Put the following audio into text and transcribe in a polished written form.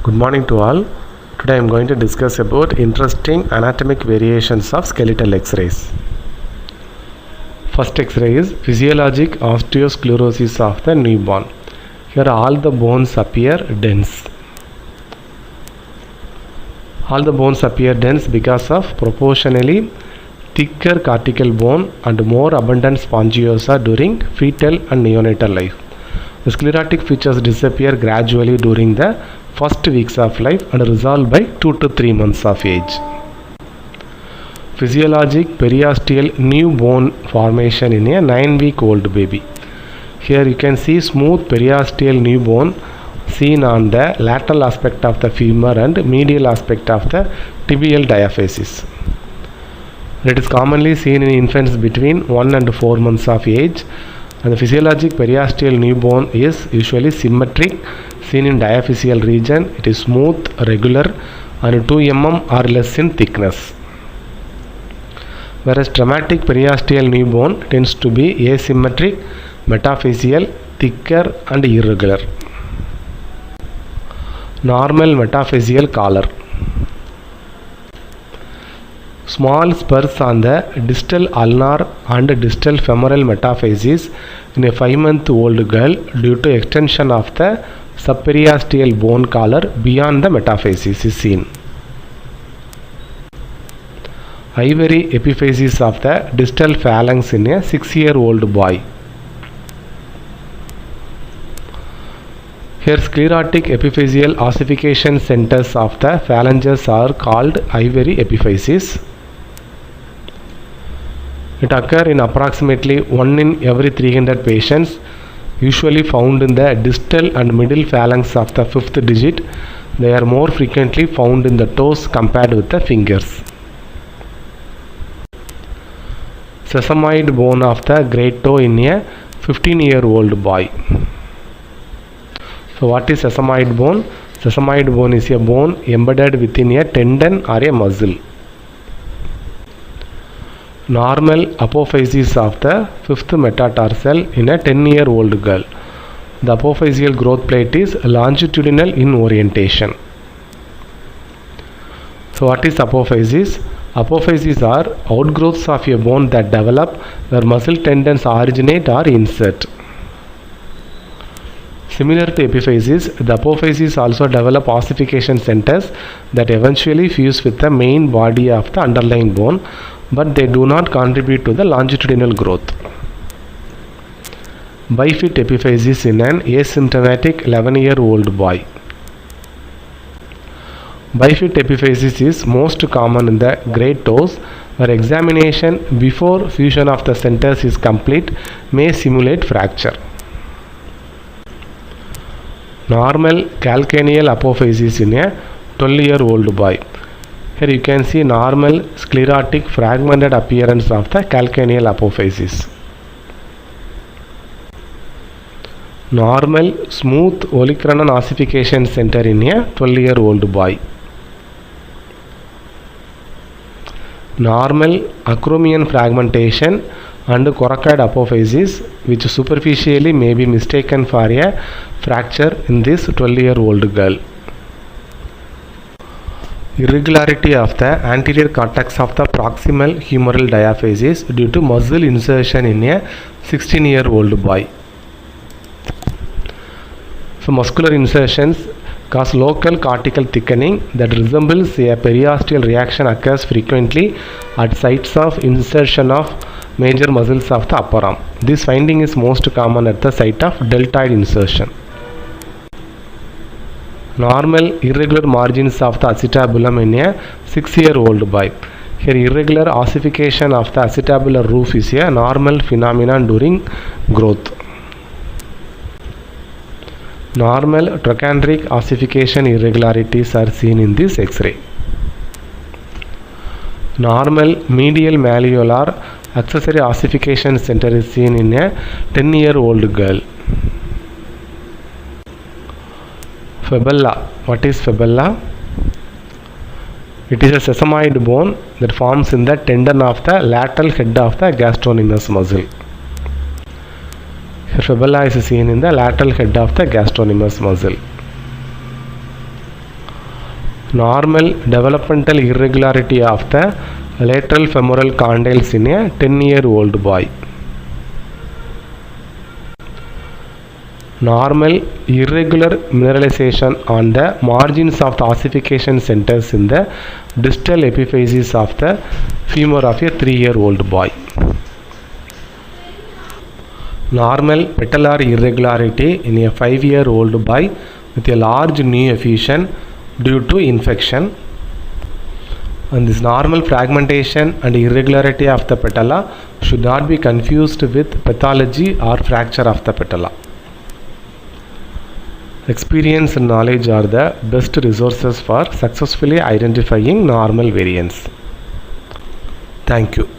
Good morning to all. Today I am going to discuss about interesting anatomic variations of skeletal X-rays. First X-ray is physiologic osteosclerosis of the newborn. Here all the bones appear dense. All the bones appear dense because of proportionally thicker cortical bone and more abundant spongiosa during fetal and neonatal life. The sclerotic features disappear gradually during the first weeks of life and resolve by 2 to 3 months of age. Physiologic periosteal new bone formation in a 9-week-old baby. Here you can see smooth periosteal new bone seen on the lateral aspect of the femur and medial aspect of the tibial diaphysis. It is commonly seen in infants between 1 and 4 months of age, and the physiologic periosteal new bone is usually symmetric, seen in diaphyseal region. It is smooth, regular and 2 mm or less in thickness. Whereas traumatic periosteal new bone tends to be asymmetric, metaphyseal, thicker and irregular. Normal metaphyseal collar. Small spurs on the distal ulnar and distal femoral metaphyses in a 5-month-old girl due to extension of the subperiosteal bone collar beyond the metaphysis is seen. Ivory epiphysis of the distal phalanx in a 6-year-old boy. Here sclerotic epiphyseal ossification centers of the phalanges are called ivory epiphyses. It occurs in approximately 1 in every 300 patients, usually found in the distal and middle phalanx of the 5th digit. They are more frequently found in the toes compared with the fingers. Sesamoid bone of the great toe in a 15-year-old boy. So what is sesamoid bone? Sesamoid bone is a bone embedded within a tendon or a muscle. Normal apophysis of the 5th metatarsal in a 10-year-old girl. The apophyseal growth plate is longitudinal in orientation. So what is apophysis? Apophyses are outgrowths of a bone that develop where muscle tendons originate or insert. Similar to epiphysis, the apophyses also develop ossification centers that eventually fuse with the main body of the underlying bone, but they do not contribute to the longitudinal growth. Bifid epiphysis in an asymptomatic 11-year-old boy. Bifid epiphysis is most common in the great toes, where examination before fusion of the centers is complete may simulate fracture. Normal calcaneal apophysis in a 12-year-old boy. Here you can see normal sclerotic fragmented appearance of the calcaneal apophysis. Normal smooth olecranon ossification center in a 12-year-old boy. Normal acromion fragmentation and coracoid apophysis, which superficially may be mistaken for a fracture in this 12-year-old girl. Irregularity of the anterior cortex of the proximal humeral diaphysis due to muscle insertion in a 16-year-old boy. So muscular insertions cause local cortical thickening that resembles a periosteal reaction occurs frequently at sites of insertion of major muscles of the upper arm. This finding is most common at the site of deltoid insertion. Normal irregular margins of the acetabulum in a 6-year-old boy. Here irregular ossification of the acetabular roof is a normal phenomenon during growth. Normal trochanteric ossification irregularities are seen in this X-ray. Normal medial malleolar accessory ossification center is seen in a 10-year-old girl. Fibula. What is fibula? It is a sesamoid bone that forms in the tendon of the lateral head of the gastrocnemius muscle. Fibula is seen in the lateral head of the gastrocnemius muscle. Normal developmental irregularity of the lateral femoral condyles in a 10-year-old boy. Normal irregular mineralization on the margins of the ossification centers in the distal epiphyses of the femur of a 3-year-old boy. Normal patellar irregularity in a 5-year-old boy with a large knee effusion due to infection. And this normal fragmentation and irregularity of the patella should not be confused with pathology or fracture of the patella. Experience and knowledge are the best resources for successfully identifying normal variants. Thank you.